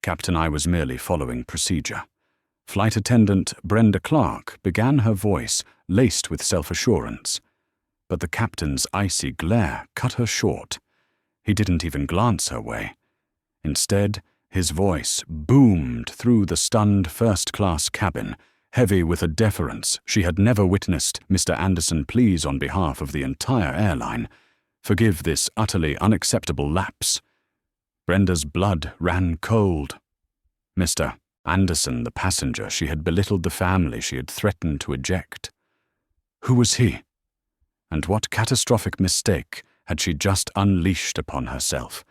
Captain, I was merely following procedure. Flight attendant Brenda Clark began, her voice laced with self-assurance. But the captain's icy glare cut her short. He didn't even glance her way. Instead, his voice boomed through the stunned first-class cabin, heavy with a deference she had never witnessed. Mr. Anderson, please, on behalf of the entire airline, forgive this utterly unacceptable lapse. Brenda's blood ran cold. Mr. Anderson, the passenger, she had belittled the family she had threatened to eject. Who was he? And what catastrophic mistake had she just unleashed upon herself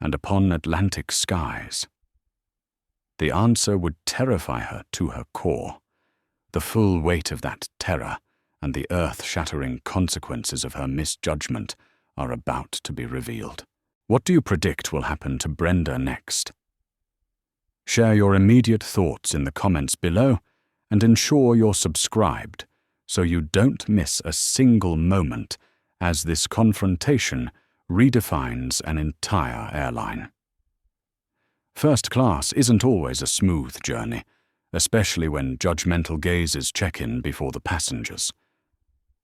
and upon Atlantic skies? The answer would terrify her to her core. The full weight of that terror and the earth-shattering consequences of her misjudgment are about to be revealed. What do you predict will happen to Brenda next? Share your immediate thoughts in the comments below and ensure you're subscribed so you don't miss a single moment as this confrontation redefines an entire airline. First class isn't always a smooth journey, especially when judgmental gazes check in before the passengers.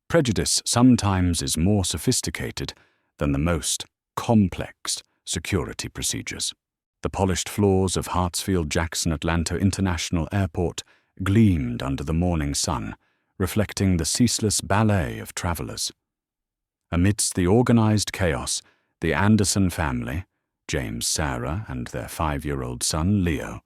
Prejudice sometimes is more sophisticated than the most complex security procedures. The polished floors of Hartsfield-Jackson Atlanta International Airport gleamed under the morning sun, reflecting the ceaseless ballet of travelers. Amidst the organized chaos, the Anderson family, James, Sarah, and their 5-year-old son, Leo,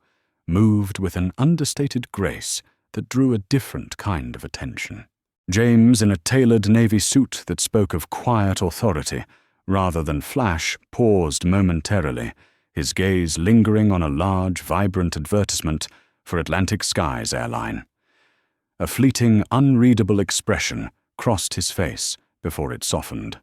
moved with an understated grace that drew a different kind of attention. James, in a tailored navy suit that spoke of quiet authority rather than flash, paused momentarily, his gaze lingering on a large, vibrant advertisement for Atlantic Skies Airline. A fleeting, unreadable expression crossed his face before it softened.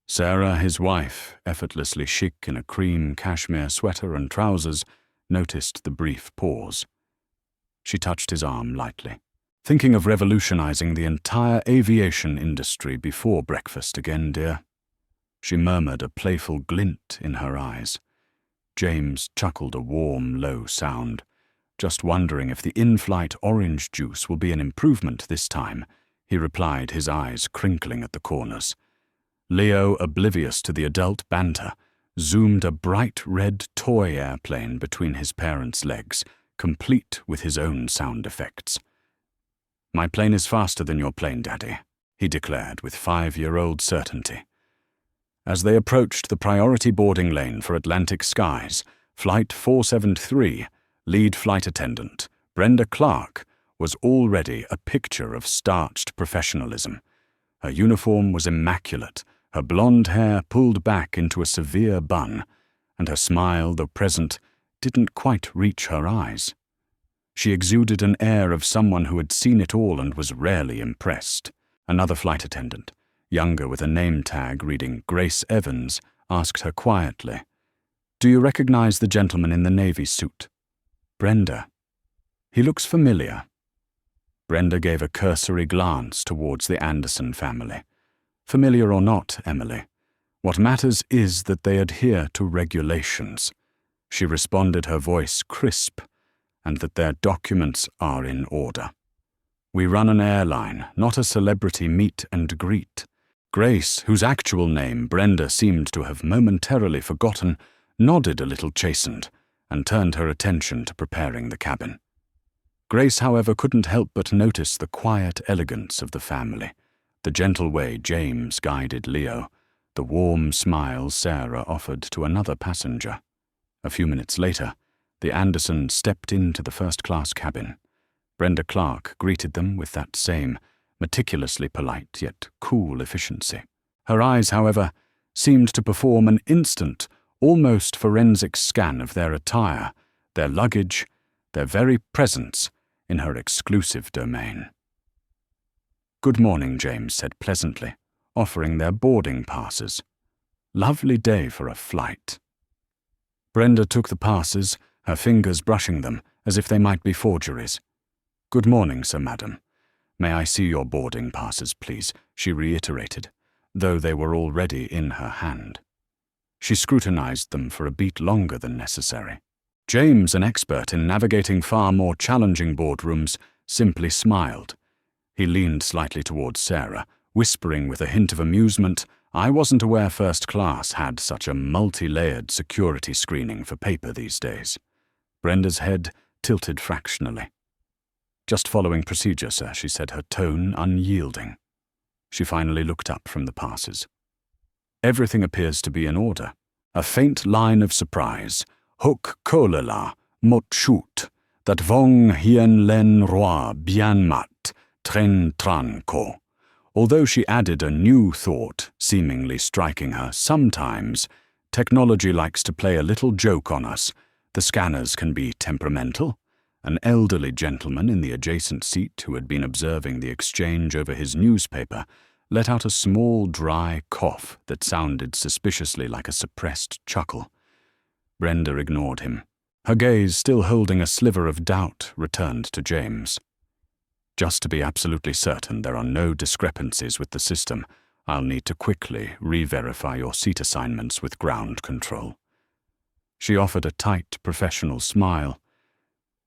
Sarah, his wife, effortlessly chic in a cream cashmere sweater and trousers, noticed the brief pause. She touched his arm lightly. Thinking of revolutionizing the entire aviation industry before breakfast again, dear? She murmured, a playful glint in her eyes. James chuckled a warm, low sound, just wondering if the in-flight orange juice will be an improvement this time, he replied, his eyes crinkling at the corners. Leo, oblivious to the adult banter, zoomed a bright red toy airplane between his parents' legs, complete with his own sound effects. My plane is faster than your plane, Daddy, he declared with 5-year-old certainty. As they approached the priority boarding lane for Atlantic Skies, Flight 473, lead flight attendant Brenda Clark, was already a picture of starched professionalism. Her uniform was immaculate, her blonde hair pulled back into a severe bun, and her smile, though present, didn't quite reach her eyes. She exuded an air of someone who had seen it all and was rarely impressed. Another flight attendant, younger with a name tag reading Grace Evans, asked her quietly, "Do you recognize the gentleman in the navy suit?" "Brenda. He looks familiar." Brenda gave a cursory glance towards the Anderson family. "Familiar or not, Emily, what matters is that they adhere to regulations," she responded, her voice crisp, "and that their documents are in order. We run an airline, not a celebrity meet and greet." Grace, whose actual name Brenda seemed to have momentarily forgotten, nodded a little chastened and turned her attention to preparing the cabin. Grace, however, couldn't help but notice the quiet elegance of the family, the gentle way James guided Leo, the warm smile Sarah offered to another passenger. A few minutes later, the Andersons stepped into the first-class cabin. Brenda Clark greeted them with that same meticulously polite yet cool efficiency. Her eyes, however, seemed to perform an instant, almost forensic scan of their attire, their luggage, their very presence in her exclusive domain. "Good morning," James said pleasantly, offering their boarding passes. "Lovely day for a flight." Brenda took the passes, her fingers brushing them as if they might be forgeries. "Good morning, sir, madam. May I see your boarding passes, please?" she reiterated, though they were already in her hand. She scrutinized them for a beat longer than necessary. James, an expert in navigating far more challenging boardrooms, simply smiled. He leaned slightly towards Sarah, whispering with a hint of amusement, "I wasn't aware first class had such a multi-layered security screening for paper these days." Brenda's head tilted fractionally. "Just following procedure, sir," she said, her tone unyielding. She finally looked up from the passes. "Everything appears to be in order." A faint line of surprise. "Hook kolala, mot shoot, dat vong hien len roi bien mat, tren tran ko." Although she added a new thought, seemingly striking her, sometimes technology likes to play a little joke on us. The scanners can be temperamental. An elderly gentleman in the adjacent seat, who had been observing the exchange over his newspaper, let out a small, dry cough that sounded suspiciously like a suppressed chuckle. Brenda ignored him. Her gaze, still holding a sliver of doubt, returned to James. "Just to be absolutely certain there are no discrepancies with the system, I'll need to quickly re-verify your seat assignments with ground control." She offered a tight, professional smile.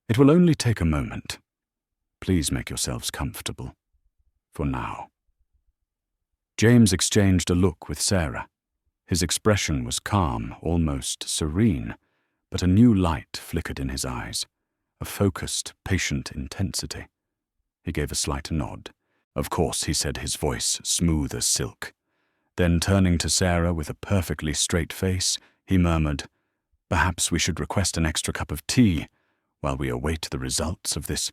"It will only take a moment. Please make yourselves comfortable. For now." James exchanged a look with Sarah. His expression was calm, almost serene, but a new light flickered in his eyes, a focused, patient intensity. He gave a slight nod. "Of course," he said, his voice smooth as silk. Then, turning to Sarah with a perfectly straight face, he murmured, "Perhaps we should request an extra cup of tea while we await the results of this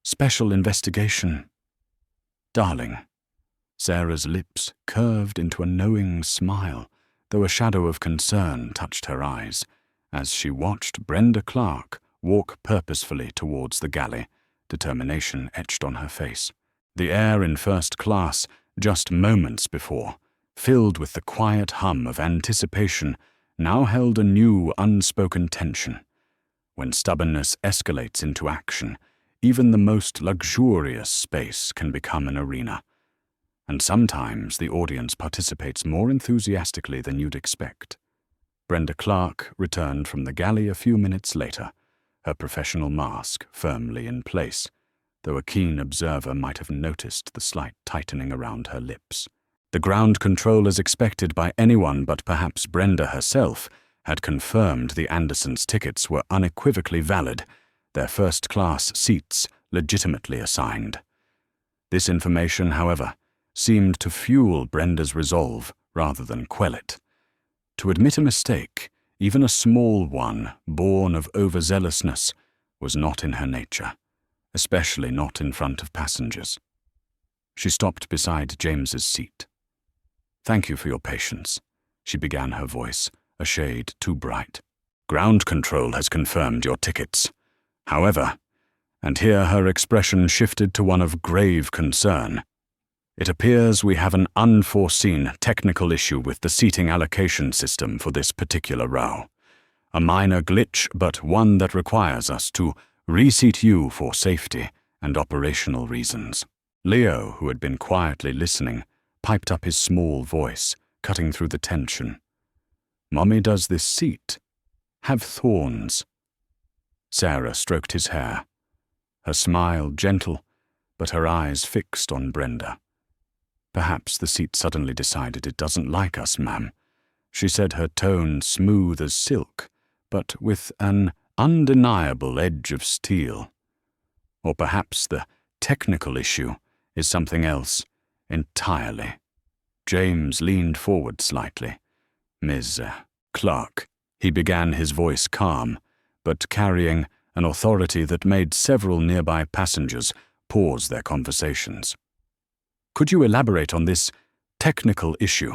special investigation." "Darling." Sarah's lips curved into a knowing smile, though a shadow of concern touched her eyes, as she watched Brenda Clark walk purposefully towards the galley, determination etched on her face. The air in first class, just moments before, filled with the quiet hum of anticipation, now held a new unspoken tension. When stubbornness escalates into action, even the most luxurious space can become an arena. And sometimes the audience participates more enthusiastically than you'd expect. Brenda Clark returned from the galley a few minutes later, her professional mask firmly in place, though a keen observer might have noticed the slight tightening around her lips. The ground control, as expected by anyone but perhaps Brenda herself, had confirmed the Andersons' tickets were unequivocally valid, their first-class seats legitimately assigned. This information, however, seemed to fuel Brenda's resolve rather than quell it. To admit a mistake, even a small one born of overzealousness, was not in her nature, especially not in front of passengers. She stopped beside James's seat. "Thank you for your patience," she began, her voice a shade too bright. "Ground control has confirmed your tickets. However," and here her expression shifted to one of grave concern, "it appears we have an unforeseen technical issue with the seating allocation system for this particular row. A minor glitch, but one that requires us to reseat you for safety and operational reasons." Leo, who had been quietly listening, piped up his small voice, cutting through the tension. "Mommy, does this seat have thorns?" Sarah stroked his hair, her smile gentle, but her eyes fixed on Brenda. "Perhaps the seat suddenly decided it doesn't like us, ma'am," she said, her tone smooth as silk, but with an undeniable edge of steel. "Or perhaps the technical issue is something else entirely." James leaned forward slightly. "Ms. Clark," he began, his voice calm, but carrying an authority that made several nearby passengers pause their conversations. "Could you elaborate on this technical issue,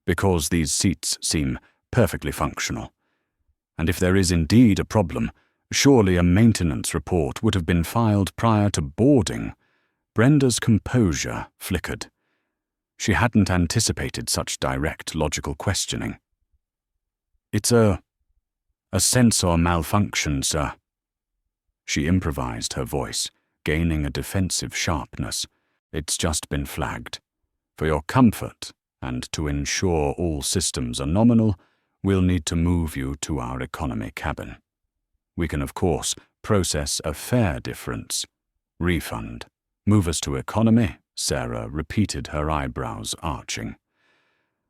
because these seats seem perfectly functional? And if there is indeed a problem, surely a maintenance report would have been filed prior to boarding." Brenda's composure flickered. She hadn't anticipated such direct logical questioning. "It's a sensor malfunction, sir." She improvised, her voice gaining a defensive sharpness. "It's just been flagged. For your comfort, and to ensure all systems are nominal, we'll need to move you to our economy cabin." We can, of course, process a fare difference. Refund. Move us to economy? Sarah repeated, her eyebrows arching.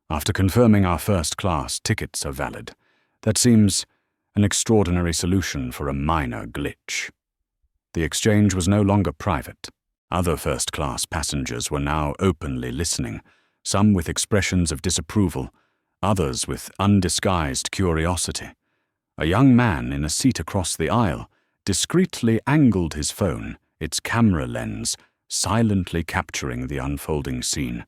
After confirming our first-class tickets are valid, that seems an extraordinary solution for a minor glitch. The exchange was no longer private. Other first-class passengers were now openly listening, some with expressions of disapproval, others with undisguised curiosity. A young man in a seat across the aisle discreetly angled his phone, its camera lens silently capturing the unfolding scene.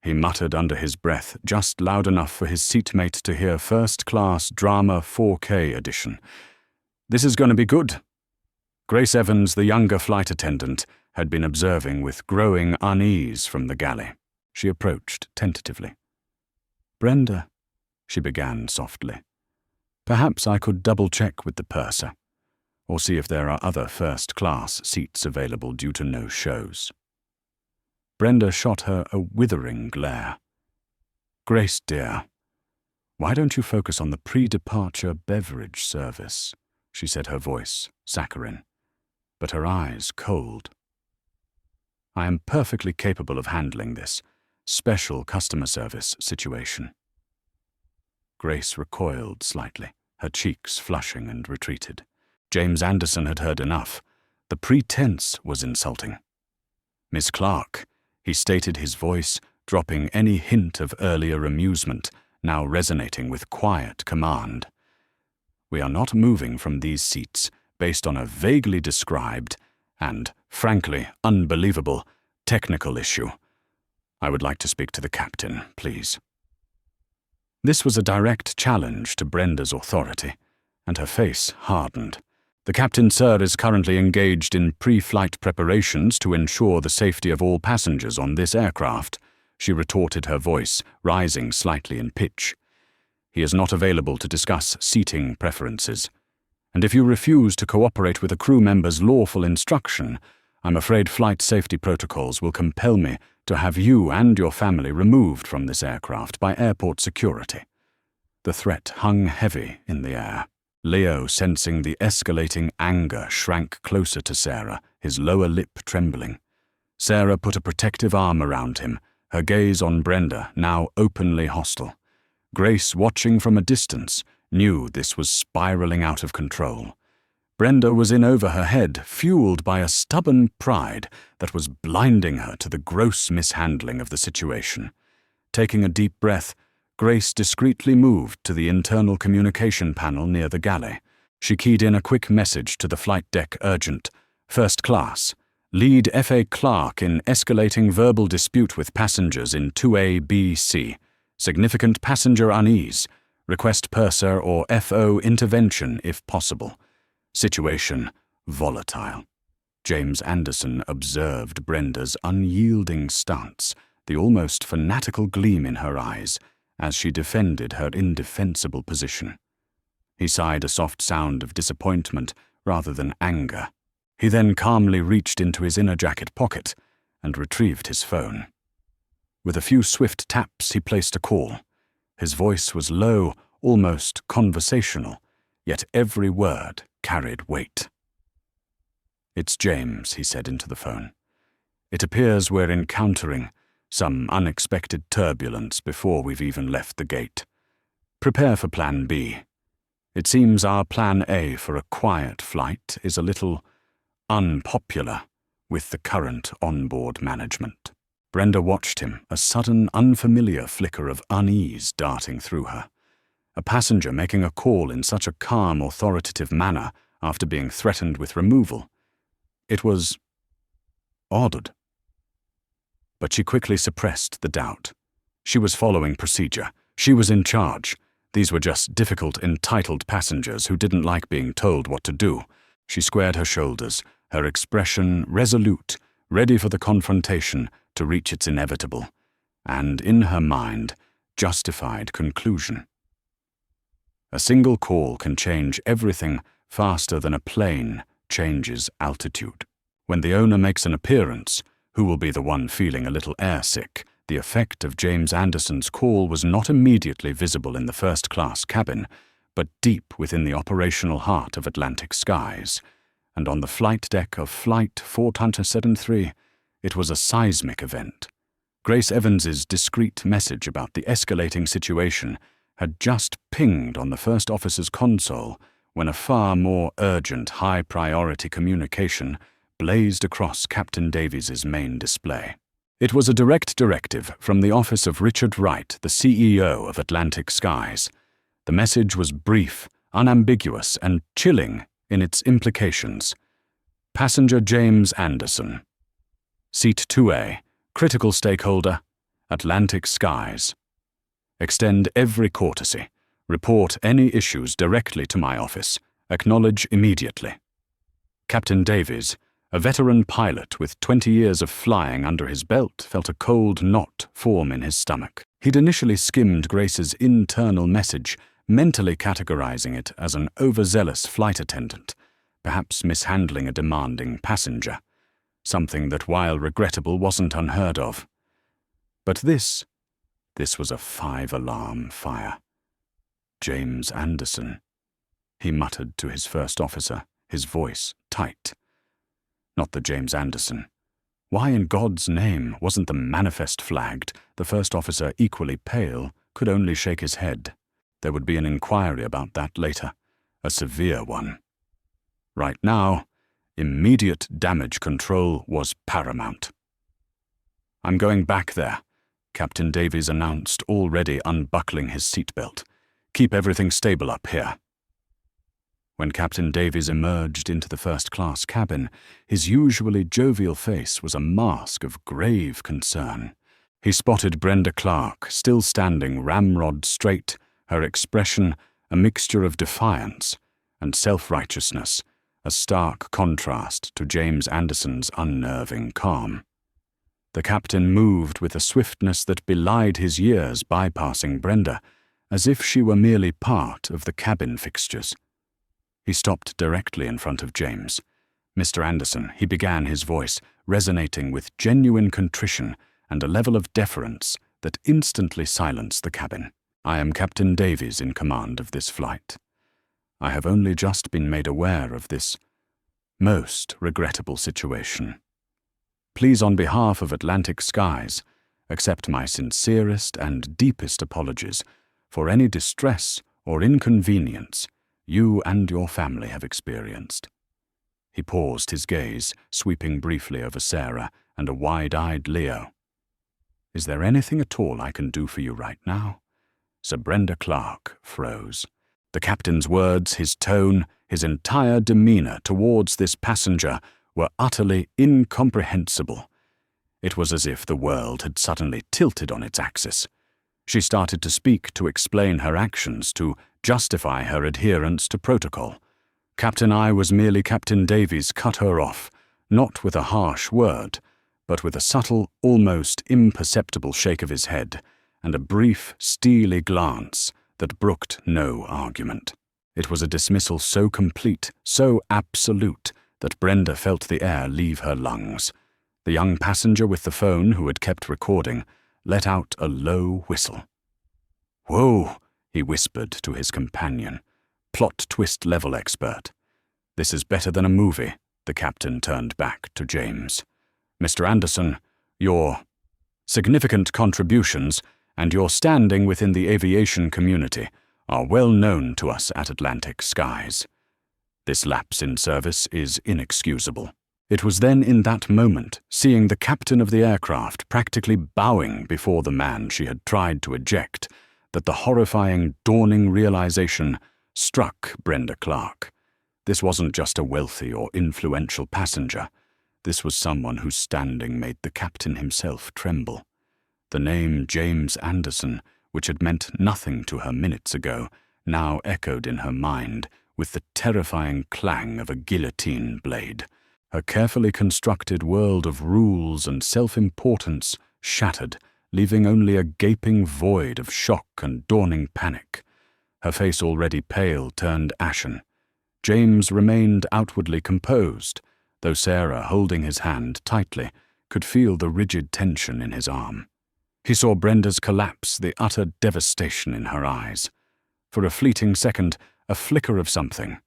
He muttered under his breath, just loud enough for his seatmate to hear first-class drama 4K edition. "This is going to be good." Grace Evans, the younger flight attendant, had been observing with growing unease from the galley. She approached tentatively. "Brenda," she began softly, "perhaps I could double-check with the purser, or see if there are other first-class seats available due to no shows." Brenda shot her a withering glare. "Grace, dear, why don't you focus on the pre-departure beverage service?" she said, her voice saccharine, but her eyes cold. "I am perfectly capable of handling this special customer service situation." Grace recoiled slightly, her cheeks flushing, and retreated. James Anderson had heard enough. The pretense was insulting. "Miss Clark," he stated, his voice dropping any hint of earlier amusement, now resonating with quiet command. "We are not moving from these seats based on a vaguely described and, frankly, unbelievable technical issue. I would like to speak to the captain, please." This was a direct challenge to Brenda's authority, and her face hardened. "The captain, sir, is currently engaged in pre-flight preparations to ensure the safety of all passengers on this aircraft," she retorted, her voice rising slightly in pitch. "He is not available to discuss seating preferences. And if you refuse to cooperate with a crew member's lawful instruction, I'm afraid flight safety protocols will compel me to have you and your family removed from this aircraft by airport security." The threat hung heavy in the air. Leo, sensing the escalating anger, shrank closer to Sarah, his lower lip trembling. Sarah put a protective arm around him, her gaze on Brenda, now openly hostile. Grace, watching from a distance, knew this was spiraling out of control. Brenda was in over her head, fueled by a stubborn pride that was blinding her to the gross mishandling of the situation. Taking a deep breath, Grace discreetly moved to the internal communication panel near the galley. She keyed in a quick message to the flight deck urgent. "First class. Lead F.A. Clark in escalating verbal dispute with passengers in 2A-B-C. Significant passenger unease. Request purser or FO intervention if possible. Situation volatile." James Anderson observed Brenda's unyielding stance, the almost fanatical gleam in her eyes, as she defended her indefensible position. He sighed a soft sound of disappointment rather than anger. He then calmly reached into his inner jacket pocket and retrieved his phone. With a few swift taps, he placed a call. His voice was low, almost conversational, yet every word carried weight. "It's James," he said into the phone. "It appears we're encountering some unexpected turbulence before we've even left the gate. Prepare for Plan B. It seems our Plan A for a quiet flight is a little unpopular with the current onboard management." Brenda watched him, a sudden, unfamiliar flicker of unease darting through her. A passenger making a call in such a calm, authoritative manner after being threatened with removal. It was odd. But she quickly suppressed the doubt. She was following procedure. She was in charge. These were just difficult, entitled passengers who didn't like being told what to do. She squared her shoulders, her expression resolute, ready for the confrontation to reach its inevitable, and, in her mind, justified conclusion. A single call can change everything faster than a plane changes altitude. When the owner makes an appearance, who will be the one feeling a little airsick? The effect of James Anderson's call was not immediately visible in the first-class cabin, but deep within the operational heart of Atlantic skies, and on the flight deck of Flight 473, it was a seismic event. Grace Evans's discreet message about the escalating situation had just pinged on the first officer's console when a far more urgent high-priority communication blazed across Captain Davies's main display. It was a direct directive from the office of Richard Wright, the CEO of Atlantic Skies. The message was brief, unambiguous, and chilling in its implications. Passenger James Anderson. Seat 2A, critical stakeholder, Atlantic Skies. Extend every courtesy. Report any issues directly to my office. Acknowledge immediately. Captain Davies, a veteran pilot with 20 years of flying under his belt, felt a cold knot form in his stomach. He'd initially skimmed Grace's internal message, mentally categorizing it as an overzealous flight attendant, perhaps mishandling a demanding passenger, something that, while regrettable, wasn't unheard of. But this was a 5-alarm fire. James Anderson, he muttered to his first officer, his voice tight. Not the James Anderson. Why in God's name wasn't the manifest flagged? The first officer, equally pale, could only shake his head. There would be an inquiry about that later, a severe one. Right now, immediate damage control was paramount. "I'm going back there," Captain Davies announced, already unbuckling his seatbelt. "Keep everything stable up here." When Captain Davies emerged into the first-class cabin, his usually jovial face was a mask of grave concern. He spotted Brenda Clark, still standing ramrod straight, her expression a mixture of defiance and self-righteousness, a stark contrast to James Anderson's unnerving calm. The captain moved with a swiftness that belied his years, bypassing Brenda, as if she were merely part of the cabin fixtures. He stopped directly in front of James. "Mr. Anderson," he began, his voice resonating with genuine contrition and a level of deference that instantly silenced the cabin. "I am Captain Davies in command of this flight. I have only just been made aware of this most regrettable situation. Please, on behalf of Atlantic Skies, accept my sincerest and deepest apologies for any distress or inconvenience you and your family have experienced." He paused, his gaze sweeping briefly over Sarah and a wide-eyed Leo. "Is there anything at all I can do for you right now?" Sir Brenda Clark froze. The captain's words, his tone, his entire demeanor towards this passenger were utterly incomprehensible. It was as if the world had suddenly tilted on its axis. She started to speak, to explain her actions, to justify her adherence to protocol. I was merely Captain Davies cut her off, not with a harsh word, but with a subtle, almost imperceptible shake of his head, and a brief, steely glance that brooked no argument. It was a dismissal so complete, so absolute, that Brenda felt the air leave her lungs. The young passenger with the phone, who had kept recording, let out a low whistle. "Whoa," he whispered to his companion, plot twist level expert. "This is better than a movie." The captain turned back to James. "Mr. Anderson, your significant contributions and your standing within the aviation community are well known to us at Atlantic Skies. This lapse in service is inexcusable." It was then in that moment, seeing the captain of the aircraft practically bowing before the man she had tried to eject, that the horrifying, dawning realization struck Brenda Clark. This wasn't just a wealthy or influential passenger. This was someone whose standing made the captain himself tremble. The name James Anderson, which had meant nothing to her minutes ago, now echoed in her mind with the terrifying clang of a guillotine blade. Her carefully constructed world of rules and self-importance shattered, leaving only a gaping void of shock and dawning panic. Her face, already pale, turned ashen. James remained outwardly composed, though Sarah, holding his hand tightly, could feel the rigid tension in his arm. He saw Brenda's collapse, the utter devastation in her eyes. For a fleeting second, A flicker of something,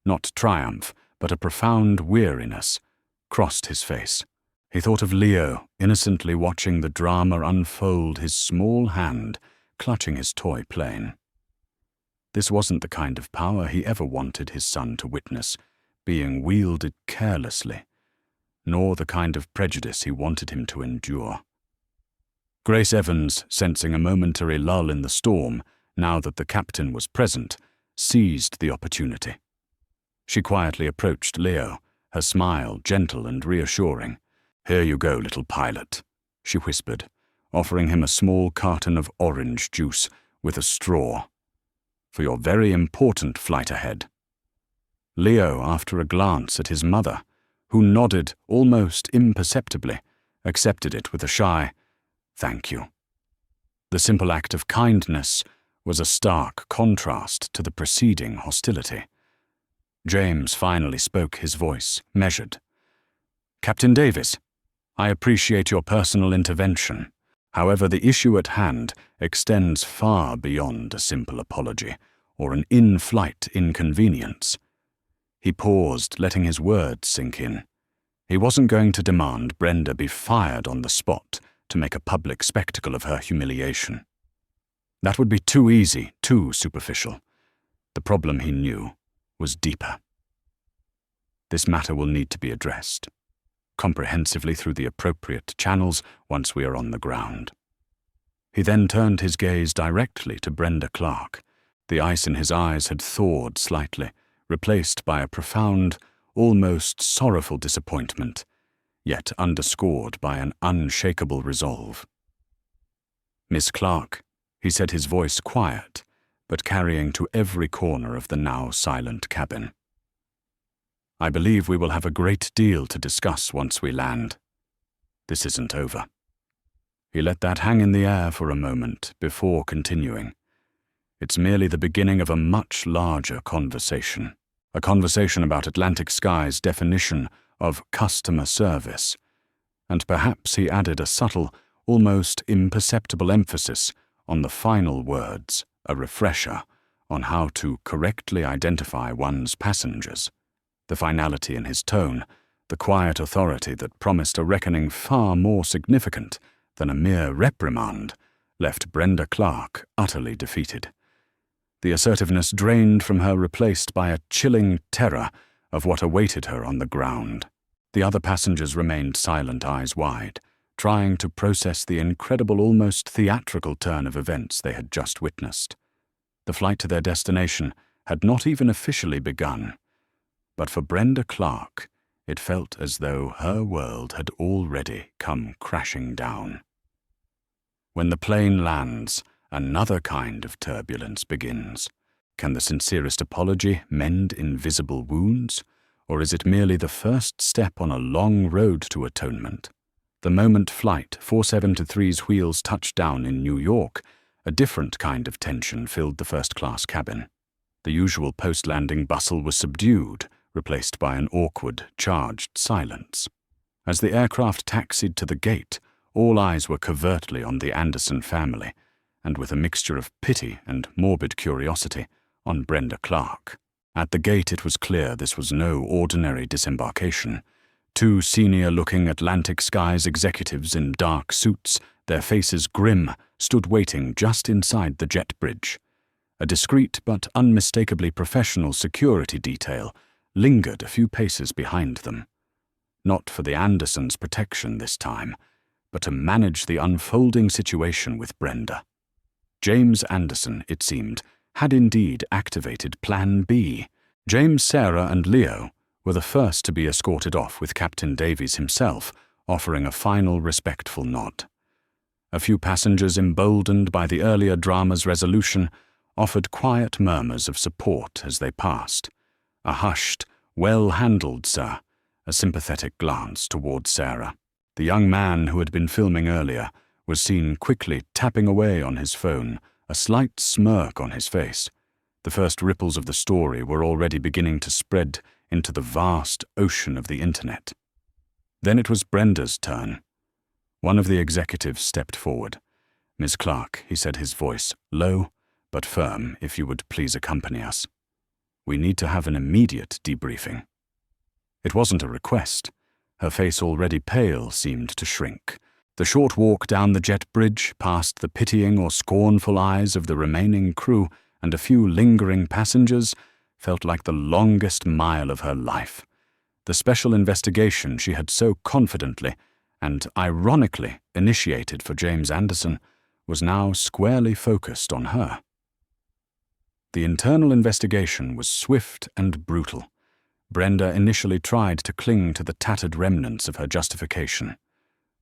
not triumph, but a profound weariness, crossed his face. He thought of Leo innocently watching the drama unfold, his small hand clutching his toy plane. This wasn't the kind of power he ever wanted his son to witness, being wielded carelessly, nor the kind of prejudice he wanted him to endure. Grace Evans, sensing a momentary lull in the storm, now that the captain was present, seized the opportunity. She quietly approached Leo, her smile gentle and reassuring. "Here you go, little pilot," she whispered, offering him a small carton of orange juice with a straw. "For your very important flight ahead." Leo, after a glance at his mother, who nodded almost imperceptibly, accepted it with a shy, "Thank you." The simple act of kindness was a stark contrast to the preceding hostility. James finally spoke, his voice measured. "Captain Davies, I appreciate your personal intervention. However, the issue at hand extends far beyond a simple apology or an in-flight inconvenience." He paused, letting his words sink in. He wasn't going to demand Brenda be fired on the spot to make a public spectacle of her humiliation. That would be too easy, too superficial. The problem, he knew, was deeper. This matter will need to be addressed comprehensively through the appropriate channels once we are on the ground. He then turned his gaze directly to Brenda Clark. The ice in his eyes had thawed slightly, replaced by a profound, almost sorrowful disappointment, yet underscored by an unshakable resolve. "Miss Clark," he said, his voice quiet, but carrying to every corner of the now silent cabin. "I believe we will have a great deal to discuss once we land. This isn't over." He let that hang in the air for a moment before continuing. "It's merely the beginning of a much larger conversation. A conversation about Atlantic Sky's definition of customer service." And perhaps he added a subtle, almost imperceptible emphasis on the final words, a refresher on how to correctly identify one's passengers. The finality in his tone, the quiet authority that promised a reckoning far more significant than a mere reprimand, left Brenda Clark utterly defeated. The assertiveness drained from her, replaced by a chilling terror of what awaited her on the ground. The other passengers remained silent, eyes wide, trying to process the incredible, almost theatrical turn of events they had just witnessed. The flight to their destination had not even officially begun, but for Brenda Clark, it felt as though her world had already come crashing down. When the plane lands, another kind of turbulence begins. Can the sincerest apology mend invisible wounds, or is it merely the first step on a long road to atonement? The moment Flight 4723's wheels touched down in New York, a different kind of tension filled the first-class cabin. The usual post-landing bustle was subdued, replaced by an awkward, charged silence. As the aircraft taxied to the gate, all eyes were covertly on the Anderson family, and with a mixture of pity and morbid curiosity, on Brenda Clark. At the gate it was clear this was no ordinary disembarkation. Two senior-looking Atlantic Skies executives in dark suits, their faces grim, stood waiting just inside the jet bridge. A discreet but unmistakably professional security detail lingered a few paces behind them. Not for the Andersons' protection this time, but to manage the unfolding situation with Brenda. James Anderson, it seemed, had indeed activated Plan B. James, Sarah, and Leo were the first to be escorted off, with Captain Davies himself offering a final respectful nod. A few passengers, emboldened by the earlier drama's resolution, offered quiet murmurs of support as they passed. A hushed, "Well-handled, sir," a sympathetic glance toward Sarah. The young man who had been filming earlier was seen quickly tapping away on his phone, a slight smirk on his face. The first ripples of the story were already beginning to spread into the vast ocean of the internet. Then it was Brenda's turn. One of the executives stepped forward. "Miss Clark," he said, his voice low but firm, "if you would please accompany us." We need to have an immediate debriefing." It wasn't a request. Her face, already pale, seemed to shrink. The short walk down the jet bridge, past the pitying or scornful eyes of the remaining crew and a few lingering passengers, felt like the longest mile of her life. The special investigation she had so confidently and ironically initiated for James Anderson was now squarely focused on her. The internal investigation was swift and brutal. Brenda initially tried to cling to the tattered remnants of her justification.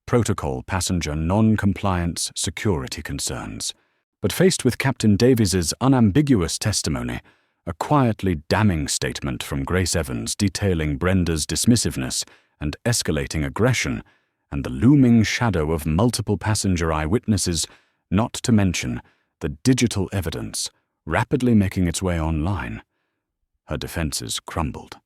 Protocol passenger non-compliance security concerns. But faced with Captain Davies's unambiguous testimony, a quietly damning statement from Grace Evans detailing Brenda's dismissiveness and escalating aggression, and the looming shadow of multiple passenger eyewitnesses, not to mention the digital evidence rapidly making its way online, her defenses crumbled.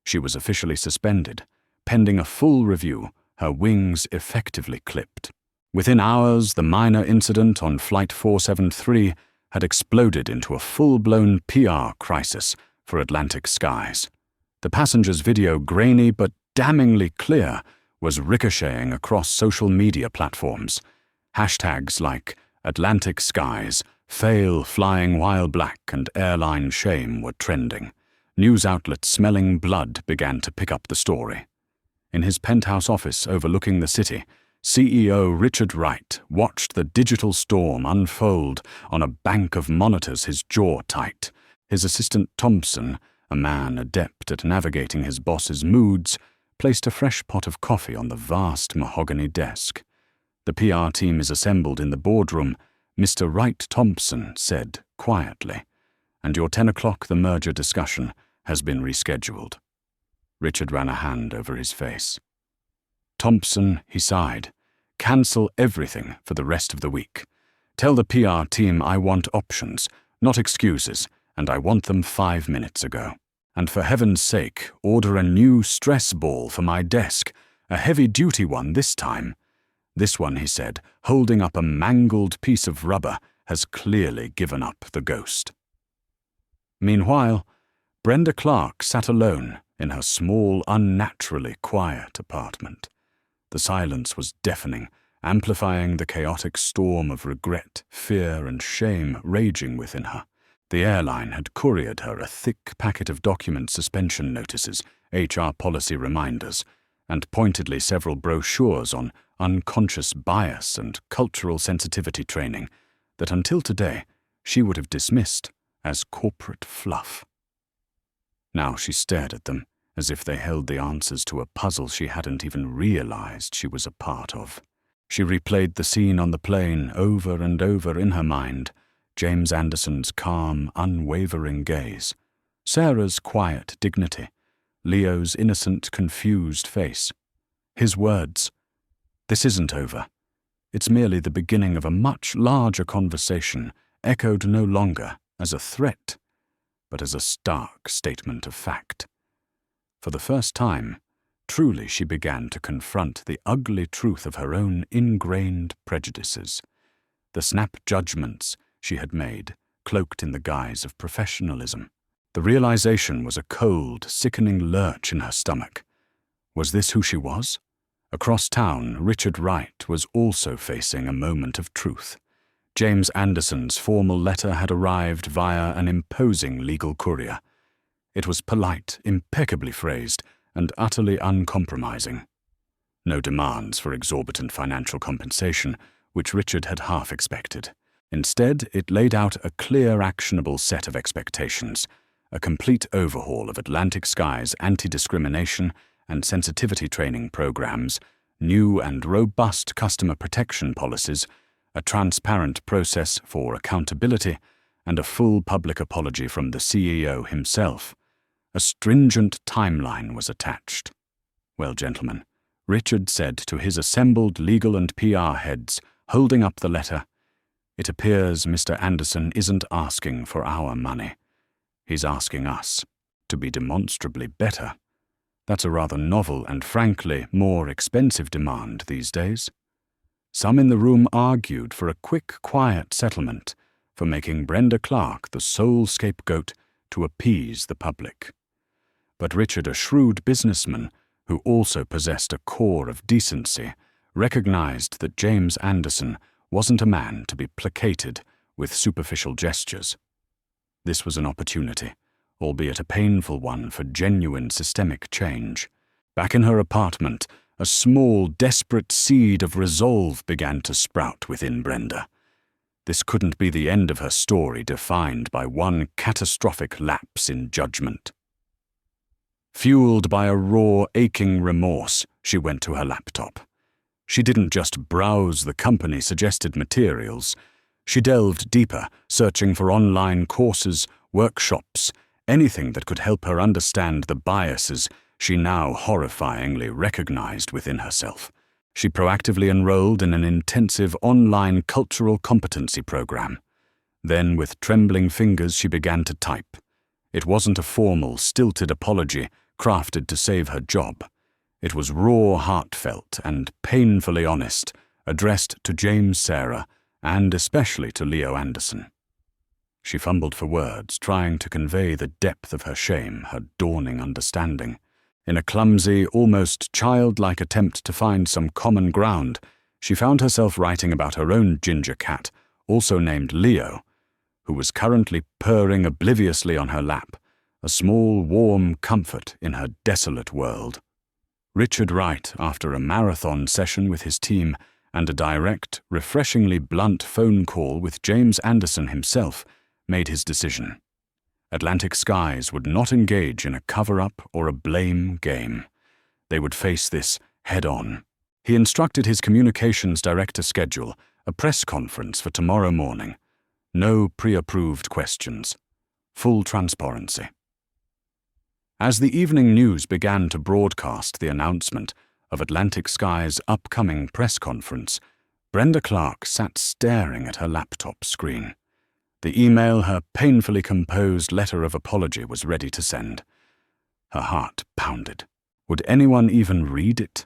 She was officially suspended. Pending a full review, her wings effectively clipped. Within hours, the minor incident on Flight 473 had exploded into a full-blown PR crisis for Atlantic skies. The passenger's video, grainy but damningly clear, was ricocheting across social media platforms. Hashtags like Atlantic skies, fail flying while black, and airline shame were trending. News outlets smelling blood began to pick up the story. In his penthouse office overlooking the city, CEO Richard Wright watched the digital storm unfold on a bank of monitors, his jaw tight. His assistant Thompson, a man adept at navigating his boss's moods, placed a fresh pot of coffee on the vast mahogany desk. "The PR team is assembled in the boardroom," Mr. Wright Thompson said quietly, "and your 10 o'clock the merger discussion has been rescheduled." Richard ran a hand over his face. "Thompson," he sighed, "cancel everything for the rest of the week. Tell the PR team I want options, not excuses, and I want them 5 minutes ago. And for heaven's sake, order a new stress ball for my desk, a heavy-duty one this time. This one," he said, holding up a mangled piece of rubber, "has clearly given up the ghost." Meanwhile, Brenda Clark sat alone in her small, unnaturally quiet apartment. The silence was deafening, amplifying the chaotic storm of regret, fear, and shame raging within her. The airline had couriered her a thick packet of document suspension notices, HR policy reminders, and pointedly several brochures on unconscious bias and cultural sensitivity training that until today she would have dismissed as corporate fluff. Now she stared at them as if they held the answers to a puzzle she hadn't even realized she was a part of. She replayed the scene on the plane over and over in her mind, James Anderson's calm, unwavering gaze, Sarah's quiet dignity, Leo's innocent, confused face. His words, "This isn't over. It's merely the beginning of a much larger conversation," echoed no longer as a threat, but as a stark statement of fact. For the first time, truly she began to confront the ugly truth of her own ingrained prejudices, the snap judgments she had made, cloaked in the guise of professionalism. The realization was a cold, sickening lurch in her stomach. Was this who she was? Across town, Richard Wright was also facing a moment of truth. James Anderson's formal letter had arrived via an imposing legal courier. It was polite, impeccably phrased, and utterly uncompromising. No demands for exorbitant financial compensation, which Richard had half expected. Instead, it laid out a clear, actionable set of expectations, a complete overhaul of Atlantic Sky's anti-discrimination and sensitivity training programs, new and robust customer protection policies, a transparent process for accountability, and a full public apology from the CEO himself. A stringent timeline was attached. "Well, gentlemen," Richard said to his assembled legal and PR heads, holding up the letter, "it appears Mr. Anderson isn't asking for our money. He's asking us to be demonstrably better. That's a rather novel and, frankly, more expensive demand these days." Some in the room argued for a quick, quiet settlement, for making Brenda Clark the sole scapegoat to appease the public. But Richard, a shrewd businessman who also possessed a core of decency, recognized that James Anderson wasn't a man to be placated with superficial gestures. This was an opportunity, albeit a painful one, for genuine systemic change. Back in her apartment, a small, desperate seed of resolve began to sprout within Brenda. This couldn't be the end of her story defined by one catastrophic lapse in judgment. Fueled by a raw, aching remorse, she went to her laptop. She didn't just browse the company-suggested materials. She delved deeper, searching for online courses, workshops, anything that could help her understand the biases she now horrifyingly recognized within herself. She proactively enrolled in an intensive online cultural competency program. Then, with trembling fingers, she began to type. It wasn't a formal, stilted apology crafted to save her job. It was raw, heartfelt, and painfully honest, addressed to James Sarah, and especially to Leo Anderson. She fumbled for words, trying to convey the depth of her shame, her dawning understanding. In a clumsy, almost childlike attempt to find some common ground, she found herself writing about her own ginger cat, also named Leo, who was currently purring obliviously on her lap, a small, warm comfort in her desolate world. Richard Wright, after a marathon session with his team and a direct, refreshingly blunt phone call with James Anderson himself, made his decision. Atlantic Skies would not engage in a cover-up or a blame game. They would face this head-on. He instructed his communications director to schedule a press conference for tomorrow morning. No pre-approved questions. Full transparency. As the evening news began to broadcast the announcement of Atlantic Sky's upcoming press conference, Brenda Clark sat staring at her laptop screen. The email, her painfully composed letter of apology, was ready to send. Her heart pounded. Would anyone even read it?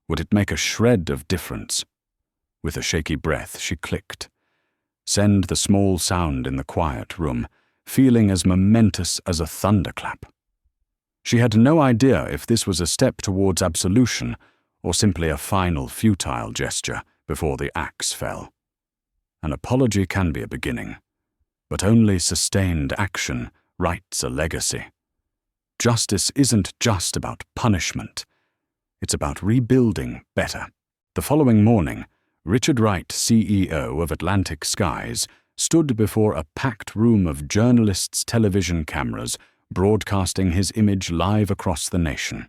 Would it make a shred of difference? With a shaky breath, she clicked. Send the small sound in the quiet room, feeling as momentous as a thunderclap. She had no idea if this was a step towards absolution or simply a final futile gesture before the axe fell. An apology can be a beginning, but only sustained action writes a legacy. Justice isn't just about punishment. It's about rebuilding better. The following morning, Richard Wright, CEO of Atlantic Skies, stood before a packed room of journalists' television cameras broadcasting his image live across the nation.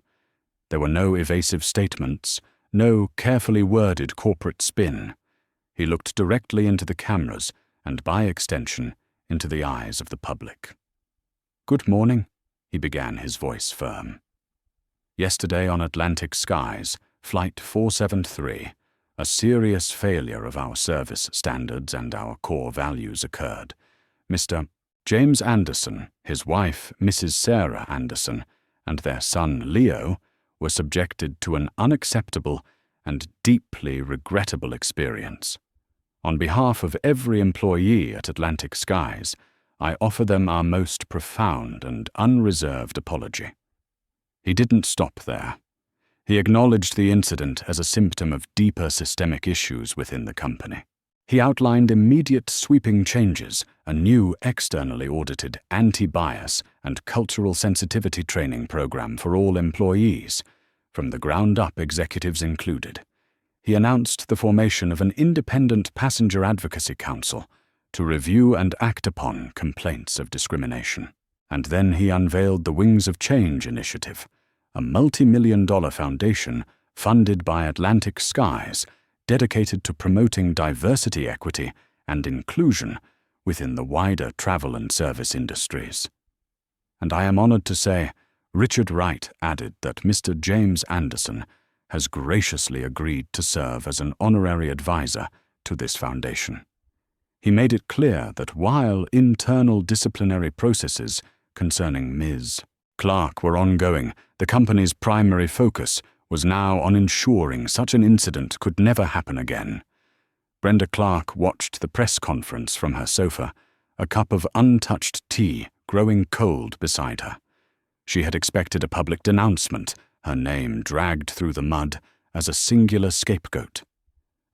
There were no evasive statements, no carefully worded corporate spin. He looked directly into the cameras and, by extension, into the eyes of the public. "Good morning," he began, his voice firm. "Yesterday on Atlantic Skies, Flight 473, a serious failure of our service standards and our core values occurred. Mr. James Anderson, his wife, Mrs. Sarah Anderson, and their son, Leo, were subjected to an unacceptable and deeply regrettable experience. On behalf of every employee at Atlantic Skies, I offer them our most profound and unreserved apology." He didn't stop there. He acknowledged the incident as a symptom of deeper systemic issues within the company. He outlined immediate sweeping changes, a new externally audited anti-bias and cultural sensitivity training program for all employees, from the ground up, executives included. He announced the formation of an independent passenger advocacy council to review and act upon complaints of discrimination. And then he unveiled the Wings of Change initiative, a multi-million-dollar foundation funded by Atlantic Skies, dedicated to promoting diversity, equity, and inclusion within the wider travel and service industries. And I am honored to say, Richard Wright added that Mr. James Anderson has graciously agreed to serve as an honorary advisor to this foundation. He made it clear that while internal disciplinary processes concerning Ms. Clark were ongoing, the company's primary focus was now on ensuring such an incident could never happen again. Brenda Clark watched the press conference from her sofa, a cup of untouched tea growing cold beside her. She had expected a public denouncement, her name dragged through the mud as a singular scapegoat.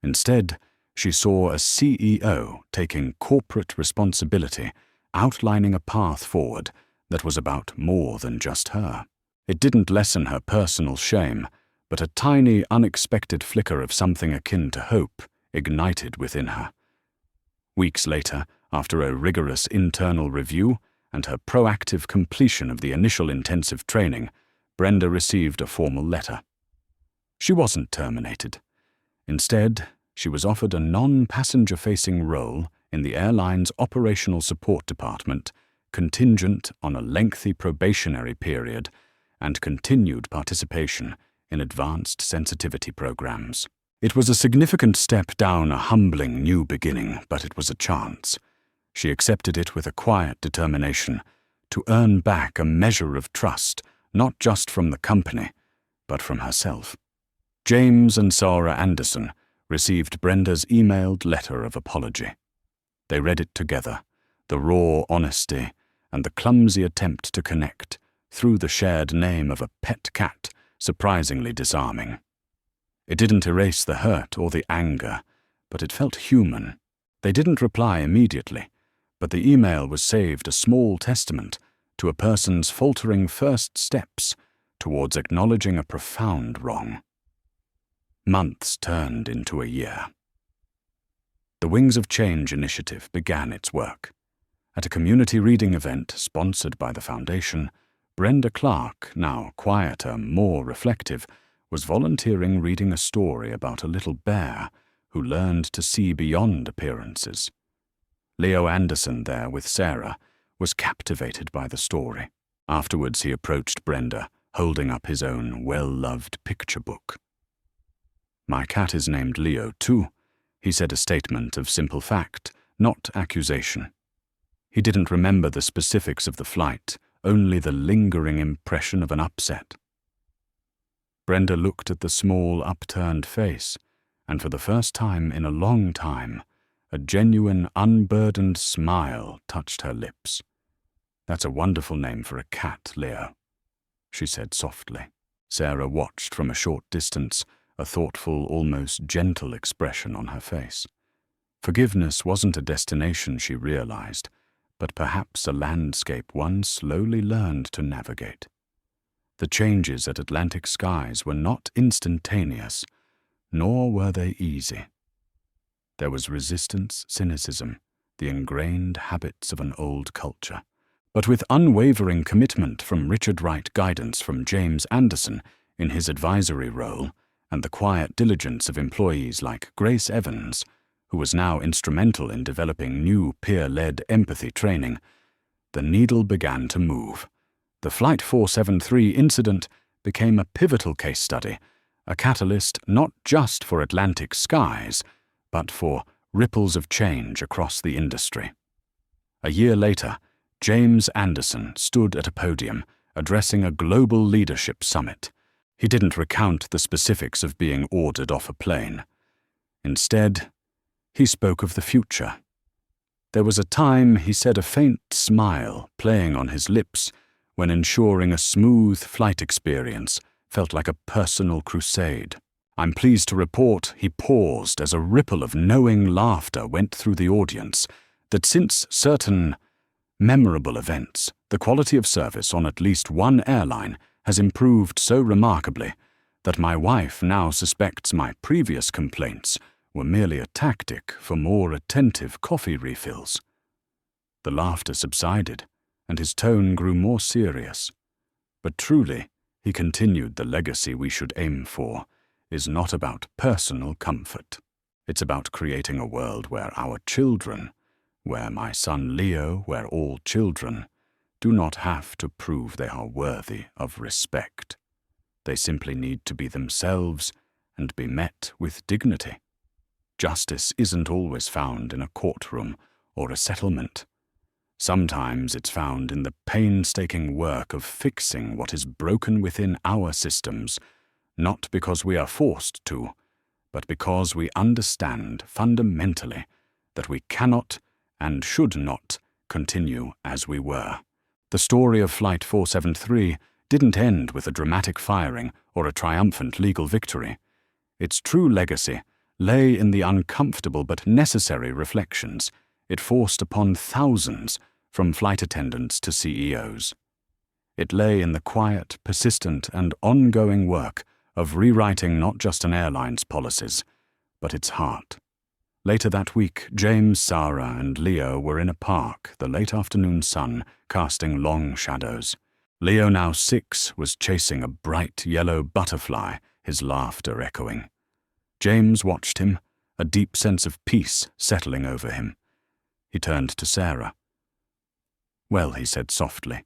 Instead, she saw a CEO taking corporate responsibility, outlining a path forward that was about more than just her. It didn't lessen her personal shame, but a tiny, unexpected flicker of something akin to hope ignited within her. Weeks later, after a rigorous internal review and her proactive completion of the initial intensive training, Brenda received a formal letter. She wasn't terminated. Instead, she was offered a non-passenger-facing role in the airline's operational support department, contingent on a lengthy probationary period and continued participation in advanced sensitivity programs. It was a significant step down a humbling new beginning, but it was a chance. She accepted it with a quiet determination to earn back a measure of trust, not just from the company, but from herself. James and Sarah Anderson received Brenda's emailed letter of apology. They read it together, the raw honesty and the clumsy attempt to connect through the shared name of a pet cat, surprisingly disarming. It didn't erase the hurt or the anger, but it felt human. They didn't reply immediately, but the email was saved a small testament to a person's faltering first steps towards acknowledging a profound wrong. Months turned into a year. The Wings of Change initiative began its work. At a community reading event sponsored by the Foundation, Brenda Clark, now quieter, more reflective, was volunteering reading a story about a little bear who learned to see beyond appearances. Leo Anderson, there with Sarah, was captivated by the story. Afterwards he approached Brenda, holding up his own well-loved picture book. "My cat is named Leo, too," he said, a statement of simple fact, not accusation. He didn't remember the specifics of the flight, only the lingering impression of an upset. Brenda looked at the small, upturned face, and for the first time in a long time, a genuine, unburdened smile touched her lips. "That's a wonderful name for a cat, Leo," she said softly. Sarah watched from a short distance, a thoughtful, almost gentle expression on her face. Forgiveness wasn't a destination, she realized, but perhaps a landscape one slowly learned to navigate. The changes at Atlantic Skies were not instantaneous, nor were they easy. There was resistance, cynicism, the ingrained habits of an old culture. But with unwavering commitment from Richard Wright, guidance from James Anderson in his advisory role, and the quiet diligence of employees like Grace Evans, who was now instrumental in developing new peer-led empathy training, the needle began to move. The Flight 473 incident became a pivotal case study, a catalyst not just for Atlantic Skies, but for ripples of change across the industry. A year later, James Anderson stood at a podium, addressing a global leadership summit. He didn't recount the specifics of being ordered off a plane. Instead, he spoke of the future. There was a time, he said, a faint smile playing on his lips when ensuring a smooth flight experience felt like a personal crusade. I'm pleased to report, he paused as a ripple of knowing laughter went through the audience, that since certain memorable events, the quality of service on at least one airline has improved so remarkably that my wife now suspects my previous complaints were merely a tactic for more attentive coffee refills. The laughter subsided, and his tone grew more serious. But truly, he continued, the legacy we should aim for is not about personal comfort. It's about creating a world where our children, where my son Leo, where all children, do not have to prove they are worthy of respect. They simply need to be themselves and be met with dignity. Justice isn't always found in a courtroom or a settlement. Sometimes it's found in the painstaking work of fixing what is broken within our systems, not because we are forced to, but because we understand fundamentally that we cannot and should not continue as we were. The story of Flight 473 didn't end with a dramatic firing or a triumphant legal victory. Its true legacy lay in the uncomfortable but necessary reflections it forced upon thousands, from flight attendants to CEOs. It lay in the quiet, persistent, and ongoing work of rewriting not just an airline's policies, but its heart. Later that week, James, Sarah, and Leo were in a park, the late afternoon sun casting long shadows. Leo, now 6, was chasing a bright yellow butterfly, his laughter echoing. James watched him, a deep sense of peace settling over him. He turned to Sarah. "Well," he said softly,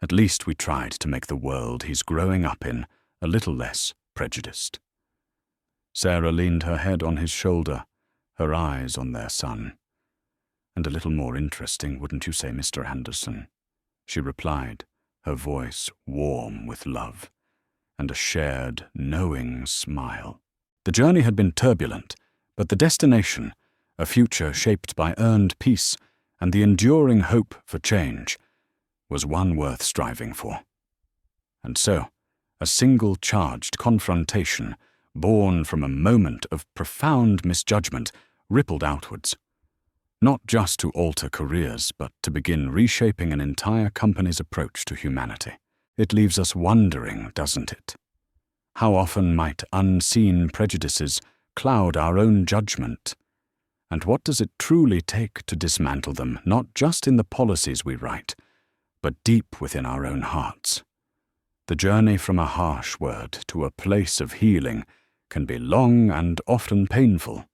"at least we tried to make the world he's growing up in a little less prejudiced." Sarah leaned her head on his shoulder, her eyes on their son. "And a little more interesting, wouldn't you say, Mr. Anderson?" she replied, her voice warm with love, and a shared, knowing smile. The journey had been turbulent, but the destination, a future shaped by earned peace and the enduring hope for change, was one worth striving for. And so, a single charged confrontation, born from a moment of profound misjudgment, rippled outwards. Not just to alter careers, but to begin reshaping an entire company's approach to humanity. It leaves us wondering, doesn't it? How often might unseen prejudices cloud our own judgment? And what does it truly take to dismantle them, not just in the policies we write, but deep within our own hearts? The journey from a harsh word to a place of healing can be long and often painful.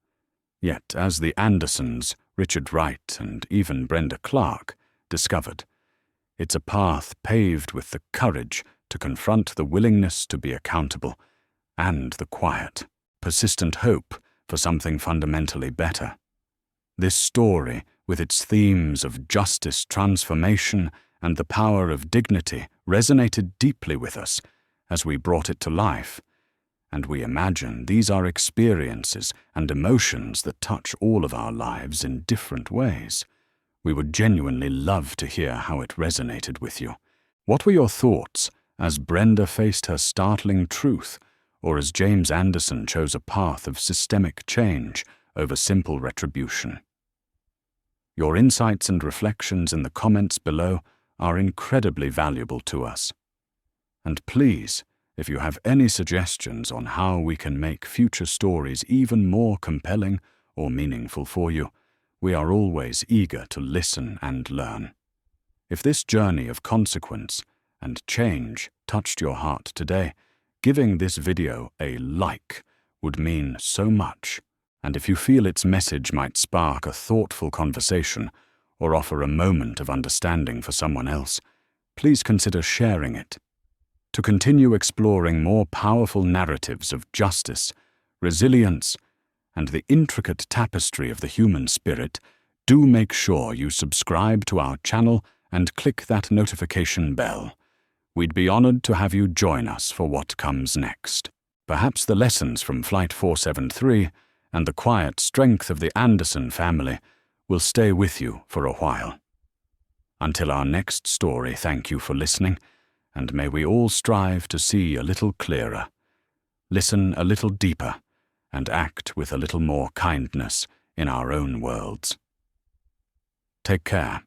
Yet, as the Andersons, Richard Wright, and even Brenda Clark discovered, it's a path paved with the courage to confront the willingness to be accountable and the quiet, persistent hope for something fundamentally better. This story, with its themes of justice, transformation, and the power of dignity, resonated deeply with us as we brought it to life, and we imagine these are experiences and emotions that touch all of our lives in different ways. We would genuinely love to hear how it resonated with you. What were your thoughts as Brenda faced her startling truth, or as James Anderson chose a path of systemic change over simple retribution? Your insights and reflections in the comments below are incredibly valuable to us. And please, if you have any suggestions on how we can make future stories even more compelling or meaningful for you, we are always eager to listen and learn. If this journey of consequence and change touched your heart today, giving this video a like would mean so much. And if you feel its message might spark a thoughtful conversation or offer a moment of understanding for someone else, please consider sharing it. To continue exploring more powerful narratives of justice, resilience, and the intricate tapestry of the human spirit, do make sure you subscribe to our channel and click that notification bell. We'd be honored to have you join us for what comes next. Perhaps the lessons from Flight 473 and the quiet strength of the Anderson family will stay with you for a while. Until our next story, thank you for listening, and may we all strive to see a little clearer, listen a little deeper, and act with a little more kindness in our own worlds. Take care.